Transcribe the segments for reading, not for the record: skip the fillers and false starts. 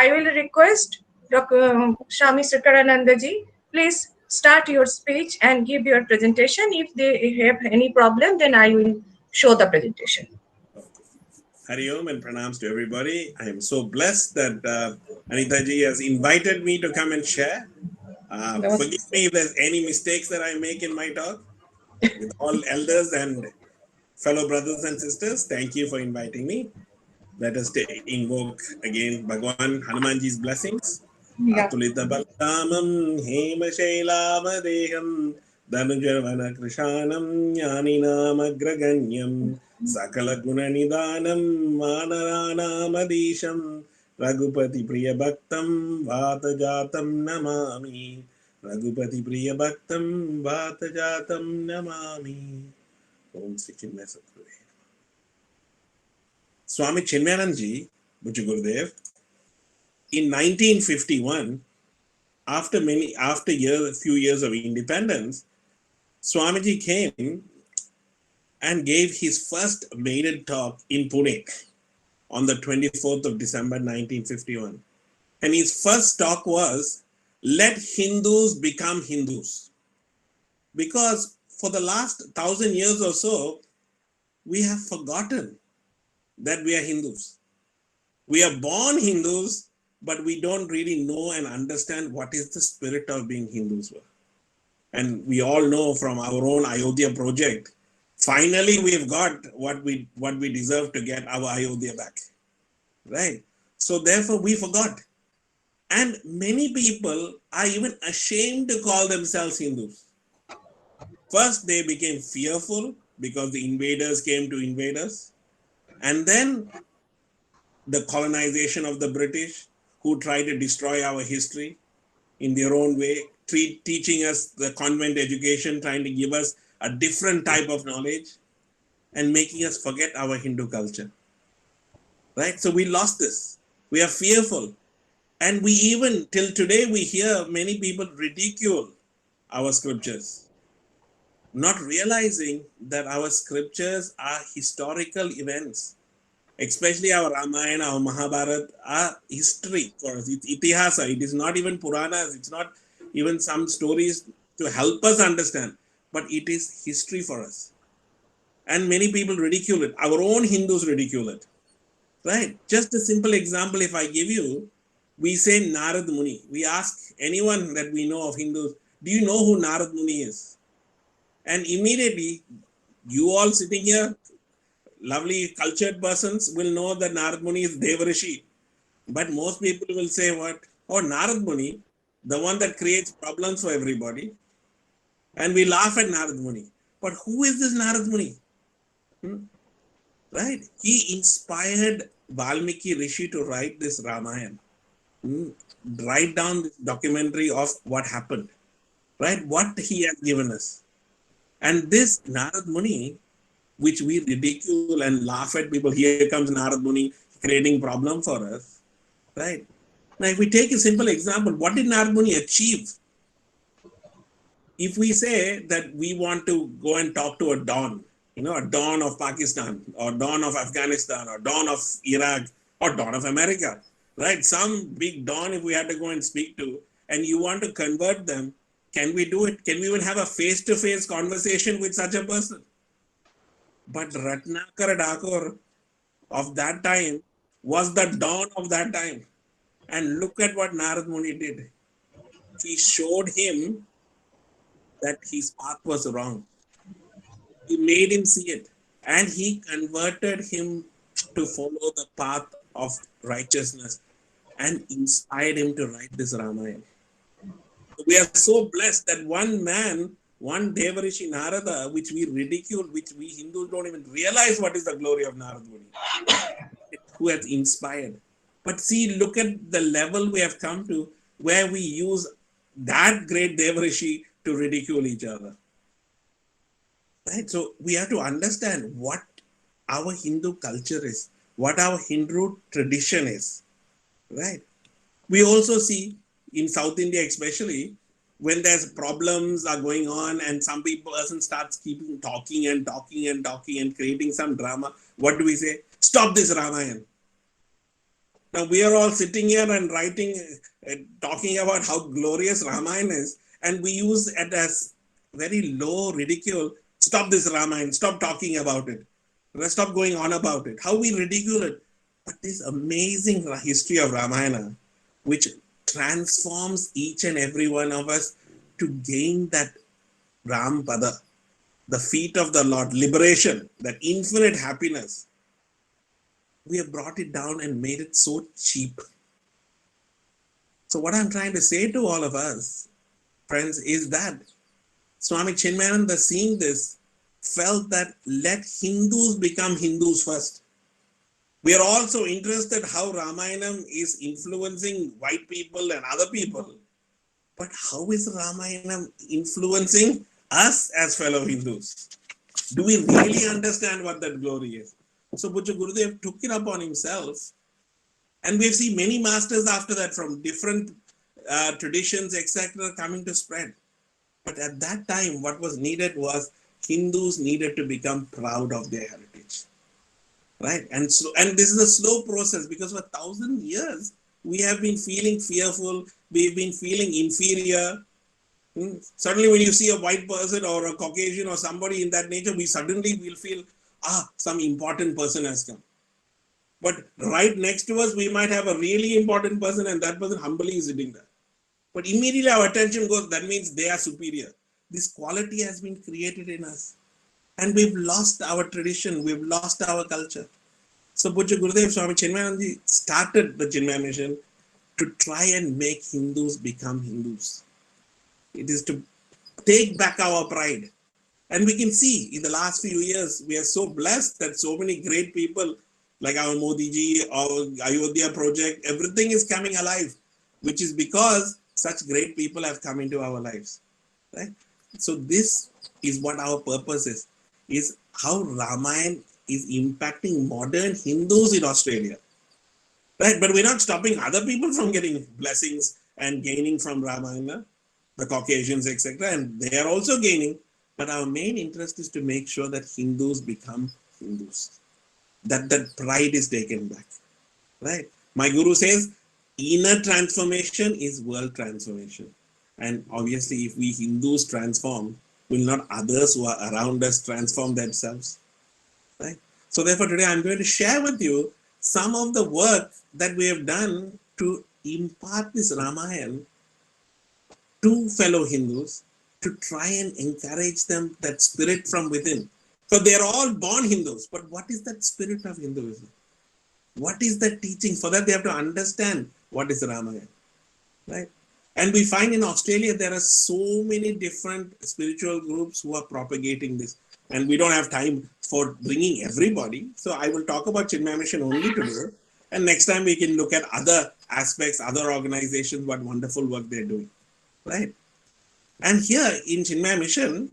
I will request Dr. Swami Shrikarananda ji, please start your speech and give your presentation. If they have any problem, then I will show the presentation. Hari Om and pranams to everybody. I am so blessed that Anita ji has invited me to come and share. Forgive me if there's any mistakes that I make in my talk. With all elders and fellow brothers and sisters, thank you for inviting me. Let us invoke again Bhagwan Hanumanji's blessings. Atulita Balamam Hema Shailamadeham Dhanujarvana Krishanam Yaninam Agraganyam Sakala Gunanidanam Manaranamadisham Ragupati Priya Bhaktam Vatajatam Namami Ragupati Priya Bhaktam Vatajatam Namami. Om Sri Chinmaya Sadguru. Swami Chinmayanand ji, Bujju Gurudev, in 1951, after a few years of independence, Swamiji came and gave his first maiden talk in Pune on the 24th of December 1951. And his first talk was, let Hindus become Hindus. Because for the last 1,000 years or so, we have forgotten that we are Hindus. We are born Hindus, but we don't really know and understand what is the spirit of being Hindus. And we all know from our own Ayodhya project, finally we've got what we deserve to get, our Ayodhya back. Right? So therefore we forgot. And many people are even ashamed to call themselves Hindus. First, they became fearful because the invaders came to invade us. And then the colonization of the British, who tried to destroy our history in their own way, teaching us the convent education, trying to give us a different type of knowledge and making us forget our Hindu culture. Right? So we lost this. We are fearful. And we even, till today, we hear many people ridicule our scriptures, not realizing that our scriptures are historical events. Especially our Ramayana, our Mahabharata, are history for us. It's itihasa. It is not even Puranas. It's not even some stories to help us understand. But it is history for us. And many people ridicule it. Our own Hindus ridicule it. Right? Just a simple example, if I give you, we say Narad Muni. We ask anyone that we know of Hindus, do you know who Narad Muni is? And immediately, you all sitting here, lovely cultured persons will know that Narad Muni is Devarishi. But most people will say what? Oh, Narad Muni, the one that creates problems for everybody. And we laugh at Narad Muni. But who is this Narad Muni? Right? He inspired Valmiki Rishi to write this Ramayana. Write down this documentary of what happened. Right? What he has given us. And this Narad Muni, which we ridicule and laugh at people, here comes Narad Muni creating problem for us, right? Now, if we take a simple example, what did Narad Muni achieve? If we say that we want to go and talk to a Don, a Don of Pakistan, or Don of Afghanistan, or Don of Iraq, or Don of America, right? Some big Don, if we had to go and speak to, and you want to convert them, can we do it? Can we even have a face-to-face conversation with such a person? But Ratnakar Dakur of that time was the Don of that time. And look at what Narad Muni did. He showed him that his path was wrong. He made him see it. And he converted him to follow the path of righteousness and inspired him to write this Ramayana. We are so blessed that one man, one Devarishi Narada, which we ridicule, which we Hindus don't even realize what is the glory of Narada Muni, who has inspired. But see, look at the level we have come to where we use that great Devarishi to ridicule each other. Right? So we have to understand what our Hindu culture is, what our Hindu tradition is. Right? We also see in South India especially, when there's problems are going on and some person starts keeping talking and creating some drama, what do we say? Stop this Ramayana. Now we are all sitting here and writing, talking about how glorious Ramayana is, and we use it as very low ridicule. Stop this Ramayana, stop talking about it. Stop going on about it. How we ridicule it. But this amazing history of Ramayana, which transforms each and every one of us to gain that Ram Pada, the feet of the Lord, liberation, that infinite happiness. We have brought it down and made it so cheap. So what I'm trying to say to all of us, friends, is that Swami Chinmayananda, seeing this, felt that let Hindus become Hindus first. We are also interested how Ramayana is influencing white people and other people. But how is Ramayana influencing us as fellow Hindus? Do we really understand what that glory is? So Bujja Gurudev took it upon himself, and we've seen many masters after that from different traditions, etc., coming to spread. But at that time, what was needed was Hindus needed to become proud of their heritage, right? And so, and this is a slow process, because for 1,000 years we have been feeling fearful, we've been feeling inferior. Suddenly, when you see a white person or a Caucasian or somebody in that nature, we suddenly will feel, some important person has come. But right next to us, we might have a really important person, and that person humbly is sitting there. But immediately our attention goes, that means they are superior. This quality has been created in us. And we've lost our tradition, we've lost our culture. So Pujya Gurudev Swami Chinmayananda started the Chinmaya mission to try and make Hindus become Hindus. It is to take back our pride. And we can see in the last few years, we are so blessed that so many great people like our Modi ji, our Ayodhya project, everything is coming alive, which is because such great people have come into our lives. Right? So this is what our purpose is how Ramayana is impacting modern Hindus in Australia. Right? But we're not stopping other people from getting blessings and gaining from Ramayana, the Caucasians, etc. And they are also gaining. But our main interest is to make sure that Hindus become Hindus, that pride is taken back. Right? My guru says, inner transformation is world transformation. And obviously, if we Hindus transform, will not others who are around us transform themselves? Right? So therefore, today I'm going to share with you some of the work that we have done to impart this Ramayana to fellow Hindus, to try and encourage them that spirit from within. So they are all born Hindus, but what is that spirit of Hinduism? What is that teaching? For that they have to understand what is Ramayana, right? And we find in Australia there are so many different spiritual groups who are propagating this, and we don't have time for bringing everybody. So I will talk about Chinmaya Mission only today, and next time we can look at other aspects, other organizations, what wonderful work they're doing, right? And here in Chinmaya Mission,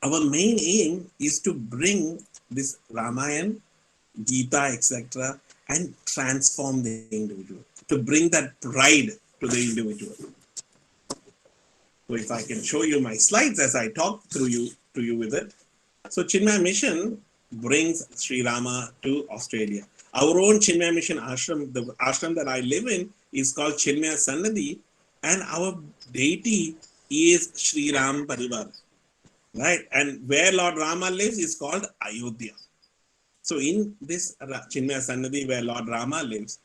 our main aim is to bring this Ramayana, Gita, etc., and transform the individual, to bring that pride to the individual. So if I can show you my slides as I talk through you to you with it. So Chinmaya Mission brings Sri Rama to Australia. Our own Chinmaya Mission ashram, the ashram that I live in, is called Chinmaya Sannadhi, and our deity is Sri Ram Parivar. Right? And where Lord Rama lives is called Ayodhya. So in this Chinmaya Sannadhi where Lord Rama lives,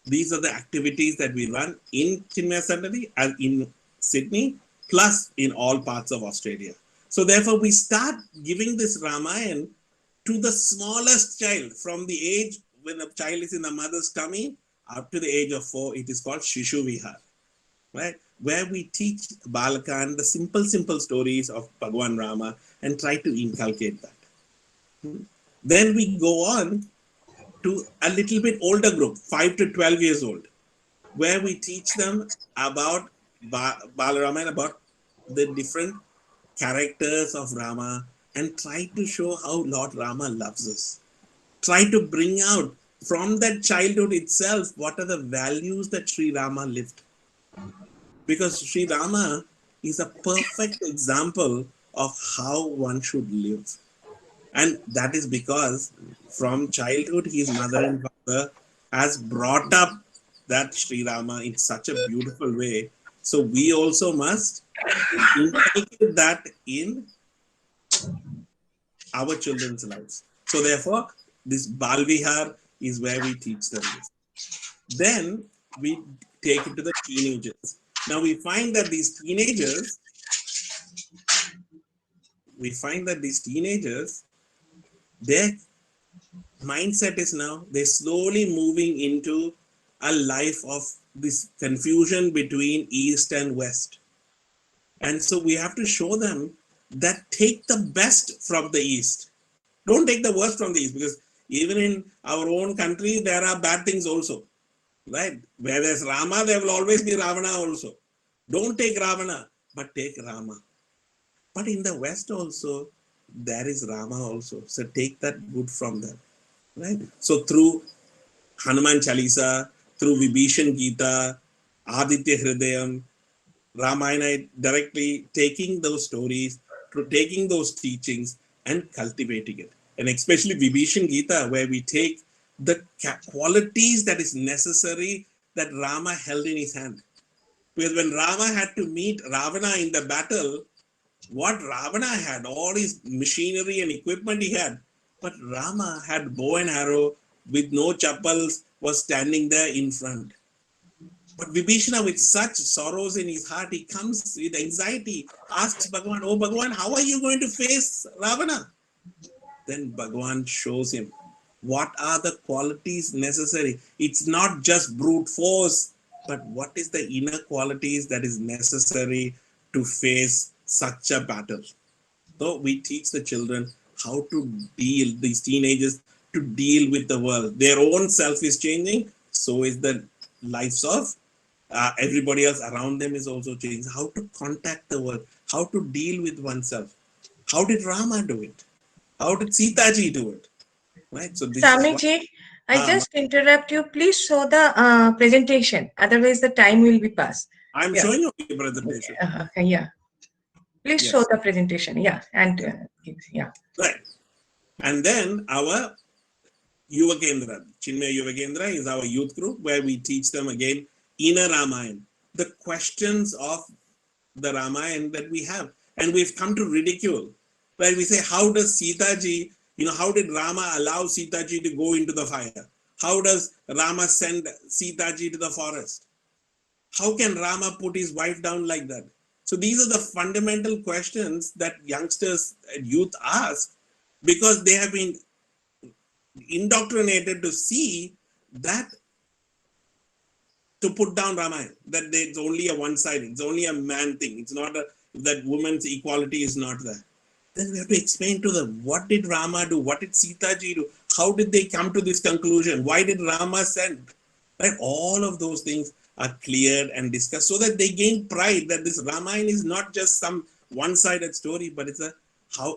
these are the activities that we run in Chinmaya Sannadhi and in Sydney, plus in all parts of Australia. So therefore we start giving this Ramayana to the smallest child from the age when the child is in the mother's tummy up to the age of 4. It is called Shishu Vihar, right? Where we teach Balakan the simple stories of Bhagwan Rama and try to inculcate that. Then we go on to a little bit older group, 5 to 12 years old, where we teach them about Balarama and about the different characters of Rama and try to show how Lord Rama loves us. Try to bring out from that childhood itself what are the values that Sri Rama lived. Because Sri Rama is a perfect example of how one should live. And that is because from childhood, his mother and father has brought up that Sri Rama in such a beautiful way. So we also must inculcate that in our children's lives. So therefore, this Balvihar is where we teach them this. Then we take it to the teenagers. Now we find that these teenagers, their mindset is now they're slowly moving into a life of this confusion between East and West. And so we have to show them that take the best from the East. Don't take the worst from the East, because even in our own country, there are bad things also. Right? Where there's Rama, there will always be Ravana also. Don't take Ravana, but take Rama. But in the West also, there is Rama also. So take that good from them. Right? So through Hanuman Chalisa, through Vibhishan Gita, Aditya Hridayam, Ramayana, directly taking those stories, taking those teachings and cultivating it. And especially Vibhishan Gita, where we take the qualities that is necessary that Rama held in his hand. Because when Rama had to meet Ravana in the battle, what Ravana had, all his machinery and equipment he had, but Rama had bow and arrow with no chappals, was standing there in front. But Vibhishana, with such sorrows in his heart, he comes with anxiety, asks Bhagavan, "Oh Bhagavan, how are you going to face Ravana?" Then Bhagavan shows him what are the qualities necessary. It's not just brute force, but what is the inner qualities that is necessary to face such a battle. So we teach the children how to deal, these teenagers, to deal with the world. Their own self is changing, so is the lives of everybody else around them is also changing. How to contact the world, how to deal with oneself. How did Rama do it? How did Sita ji do it? Right. So this is what Swamiji, I just interrupt you. Please show the presentation. Otherwise, the time will be passed. I'm Yeah. showing you the presentation. Yeah. Please show the presentation. Yeah. And yeah. Right. And then our Yuva Kendra, Chinmay Yuva Kendra is our youth group where we teach them again inner Ramayana, the questions of the Ramayana that we have. And we've come to ridicule. Right? We say, how does Sita ji, how did Rama allow Sita ji to go into the fire? How does Rama send Sita ji to the forest? How can Rama put his wife down like that? So these are the fundamental questions that youngsters and youth ask, because they have been indoctrinated to see that to put down Ramayana, that it's only a one-sided, it's only a man thing. It's not that women's equality is not there. Then we have to explain to them, what did Rama do? What did Sita ji do? How did they come to this conclusion? Why did Rama send? Right? All of those things are cleared and discussed so that they gain pride that this Ramayana is not just some one-sided story, but it's a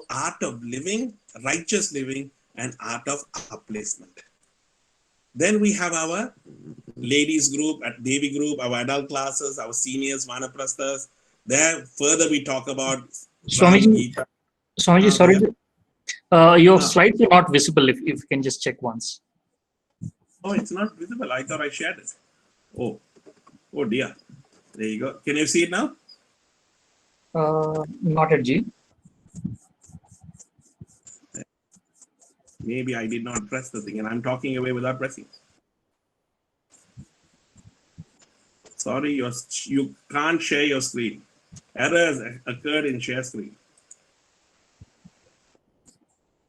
art of living, righteous living, and art of upliftment. Then we have our ladies group, at Devi group, our adult classes, our seniors, Vanaprasthas. There further we talk about Swamiji, sorry. Your slides are not visible. If you can just check once. Oh, it's not visible. I thought I shared it. Oh dear. There you go. Can you see it now? Not at G. Maybe I did not press the thing and I'm talking away without pressing. Sorry, you can't share your screen. Errors occurred in share screen.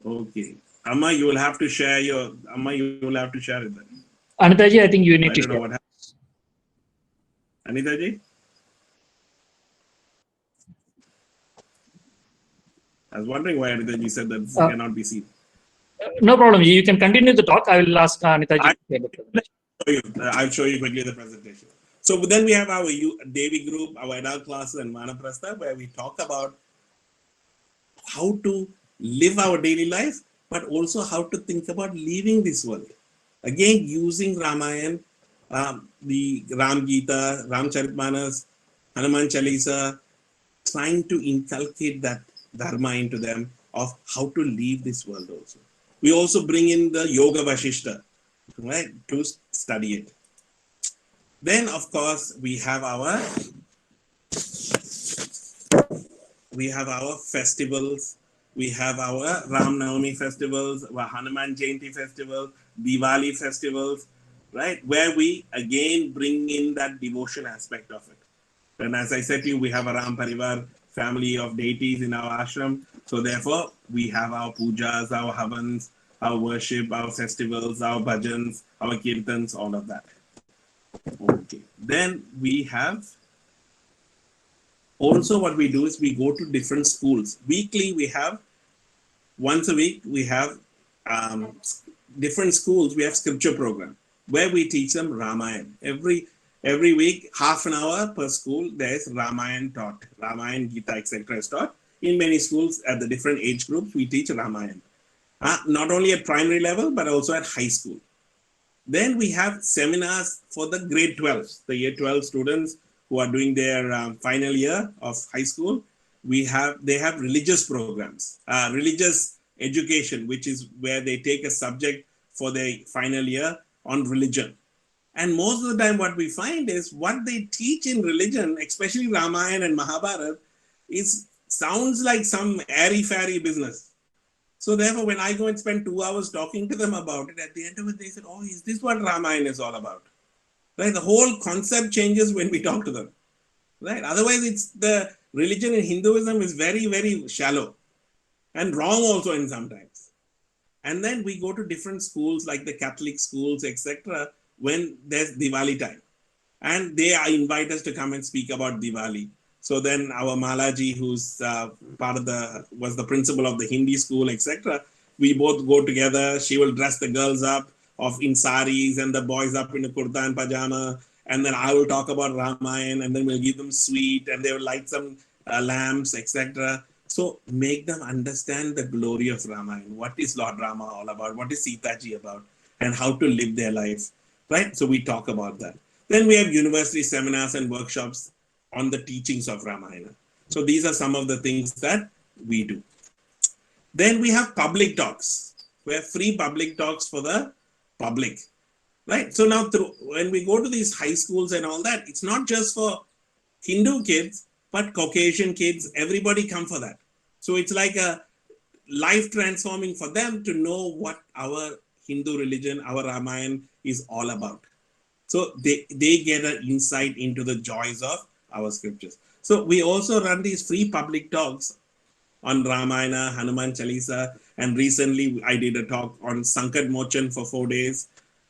Okay. Amma, you will have to share it then. Anitaji, I think you need to share. What happened. Anitaji? I was wondering why Anitaji said that this cannot be seen. No problem. You can continue the talk. I will ask Anitaji. I'll show you quickly the presentation. So then we have our Devi group, our adult classes, and Vanaprastha, where we talk about how to live our daily life, but also how to think about leaving this world. Again, using Ramayana, the Ram Gita, Ramcharitmanas, Hanuman Chalisa, trying to inculcate that dharma into them of how to leave this world also. We also bring in the Yoga Vashishta, right, to study it. Then, of course, we have our festivals. We have our Ram Navami festivals, our Hanuman Jayanti festivals, Diwali festivals, right? Where we again bring in that devotion aspect of it. And as I said to you, we have a Ram Parivar family of deities in our ashram. So therefore, we have our pujas, our havans, our worship, our festivals, our bhajans, our kirtans, all of that. Okay. Then we have also what we do is we go to different schools. Weekly, we have once a week, we have different schools. We have scripture program where we teach them Ramayana. Every week, half an hour per school, there is Ramayana taught. Ramayana, Gita, etc. is taught. In many schools at the different age groups, we teach Ramayana. Not only at primary level, but also at high school. Then we have seminars for the grade 12s, the year 12 students who are doing their final year of high school. They have religious programs, religious education, which is where they take a subject for their final year on religion. And most of the time what we find is what they teach in religion, especially Ramayana and Mahabharata, sounds like some airy-fairy business. So therefore, when I go and spend 2 hours talking to them about it, at the end of it, they said, oh, is this what Ramayana is all about? Right? The whole concept changes when we talk to them. Right? Otherwise, it's the religion in Hinduism is very, very shallow and wrong also in sometimes. And then we go to different schools like the Catholic schools, etc., when there's Diwali time. And they invite us to come and speak about Diwali. So then our Malaji, who's was the principal of the Hindi school, etc., we both go together. She will dress the girls up in saris and the boys up in a kurta and pajama. And then I will talk about Ramayana, and then we'll give them sweet, and they will light some lamps, etc. So make them understand the glory of Ramayana. What is Lord Rama all about? What is Sita ji about? And how to live their life, right? So we talk about that. Then we have university seminars and workshops on the teachings of Ramayana. So these are some of the things that we do. Then we have public talks. We have free public talks for the public, right? So now when we go to these high schools and all that, it's not just for Hindu kids, but Caucasian kids, everybody come for that. So it's like a life transforming for them to know what our Hindu religion, our Ramayana is all about. So they get an insight into the joys of our scriptures. So we also run these free public talks on Ramayana, Hanuman Chalisa, and recently I did a talk on Sankat Mochan for 4 days,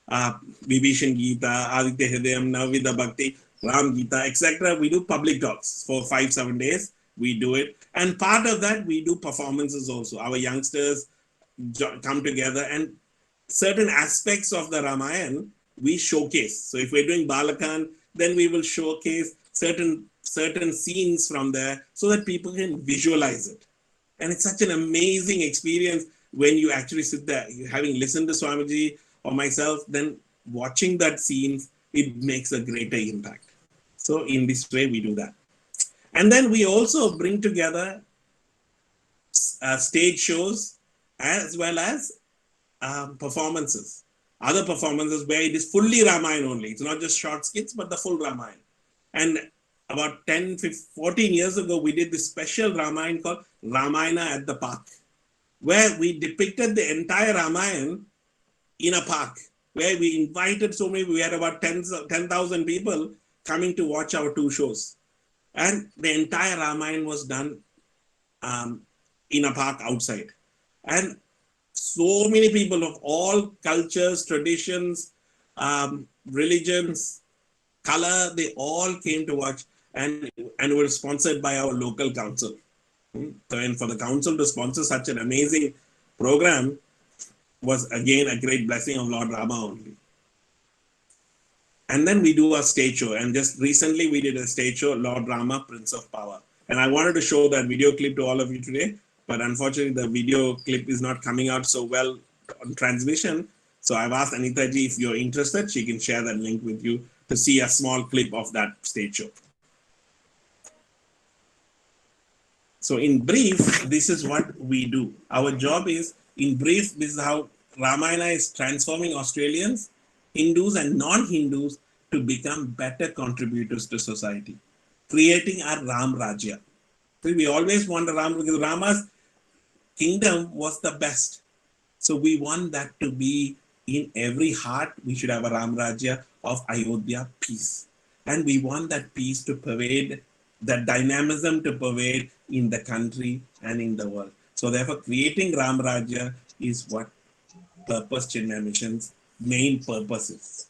Vibhishan Gita, Aditya Hridayam, Navvidha Bhakti, Ram Gita, etc. We do public talks for 5-7 days. We do it. And part of that, we do performances also. Our youngsters come together and certain aspects of the Ramayana, we showcase. So if we're doing Balakan, then we will showcase certain scenes from there so that people can visualize it. And it's such an amazing experience when you actually sit there, having listened to Swamiji or myself, then watching that scene, it makes a greater impact. So in this way, we do that. And then we also bring together stage shows as well as performances. Other performances where it is fully Ramayana only. It's not just short skits, but the full Ramayana. And about 14 years ago, we did this special Ramayana called Ramayana at the Park, where we depicted the entire Ramayana in a park, where we invited so many, we had about 10,000 people coming to watch our 2 shows. And the entire Ramayana was done in a park outside. And so many people of all cultures, traditions, religions, color, they all came to watch and were sponsored by our local council. So, and for the council to sponsor such an amazing program was again a great blessing of Lord Rama only. And then we do a stage show. And just recently we did a stage show, Lord Rama, Prince of Power. And I wanted to show that video clip to all of you today, but unfortunately the video clip is not coming out so well on transmission. So I've asked Anita ji if you're interested, she can share that link with you to see a small clip of that stage show. So in brief, this is what we do. Our job is, in brief, this is how Ramayana is transforming Australians Hindus and non-Hindus to become better contributors to society, creating our Ram Rajya. So we always want a Ram, because Rama's kingdom was the best. So we want that to be in every heart. We should have a Ram Rajya of Ayodhya, peace. And we want that peace to pervade, that dynamism to pervade in the country and in the world. So therefore, creating Ram Rajya is what Purpose Chinmaya Mission's main purpose is.